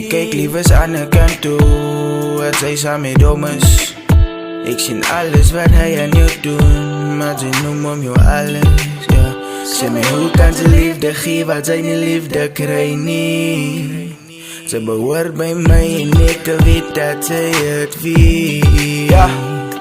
Ik kijk liever aan de kant toe, het zij samen dom is. Ik zie alles wat hij aan jou doet, maar ze noemen om jou alles, ja. Zeg me hoe kan ze liefde geven wat zij niet liefde krijgt niet. Ze behoort bij mij en ik weet dat zij het weet, ja.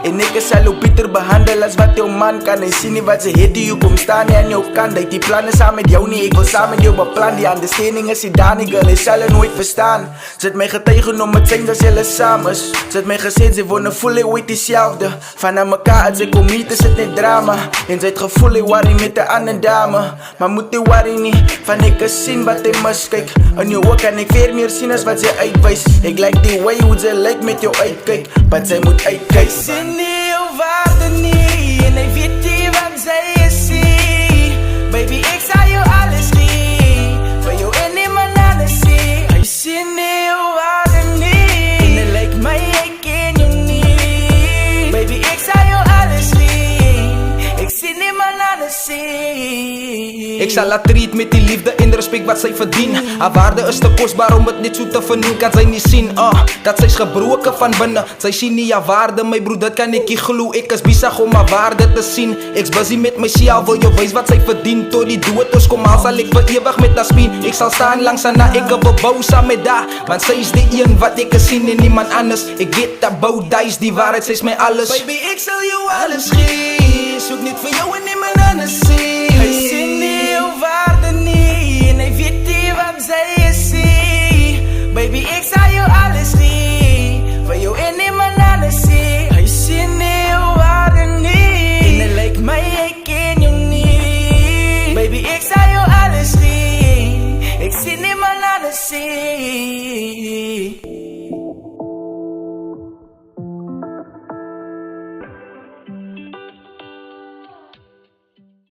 En ik zal op Pieter behandelen als wat jouw man kan. En zie niet wat ze heet die je komt staan aan jouw kant. Dat die plannen samen met jou niet, ik wil samen met jou beplan. Die understanding is die Dani girl, ik zal het nooit verstaan. Zet mij getuigen om het zijn dat ze samen. Zet mij gezegd, ze wonen volledig ooit hetzelfde. Van aan elkaar als ik kom hier, is het niet drama. En ze het gevoel ik worry met de andere dame. Maar moet die worry niet, van ik kan zien wat hij mis kijk. En je ook kan ik veel meer zien als wat ze uitwijst. Ik like die way hoe ze lijkt met jou uitkijk. Maar zij moet uitkijken. Nee, of waarde niet. En hij weet niet wat zij is. Baby, ik zal jou alles geven. Voor jou en niemand anders zien. Hij ziet niet of waarde niet. En hij lijkt mij, ik ken jou niet. Baby, ik zal jou alles geven. Ik zie niemand anders zien. Ik zal haar treat met die liefde en respect wat zij verdient. Haar waarde is te kostbaar om het niet zo te vernieuwen. Kan zij niet zien, dat zij is gebroken van binnen. Zij zien niet haar waarde, mijn broer, dat kan ik niet geloven. Ik is bezig om haar waarde te zien. Ik is busy met mezelf, wil je wijs wat zij verdient. Tot die doe het, dus kom aan, zal ik voor eeuwig met haar spien. Ik zal staan langs haar na, ik heb een bouw samen met haar. Want zij is de een wat ik kan zien en niemand anders. Ik weet dat bouw, dat is die waarheid, zij is mij alles. Baby, ik zal jou alles geven. Zoek niet voor jou en niemand anders zien. Hij ziet niet of waarde niet. En hij weet niet wat zij is. Baby, ik zal jou alles geven. Voor jou en niemand anders zien. Hij ziet niet of waarde niet. En hij lijkt mij, ik ken jou niet. Baby, ik zal jou alles geven. Ik zie niemand anders zien.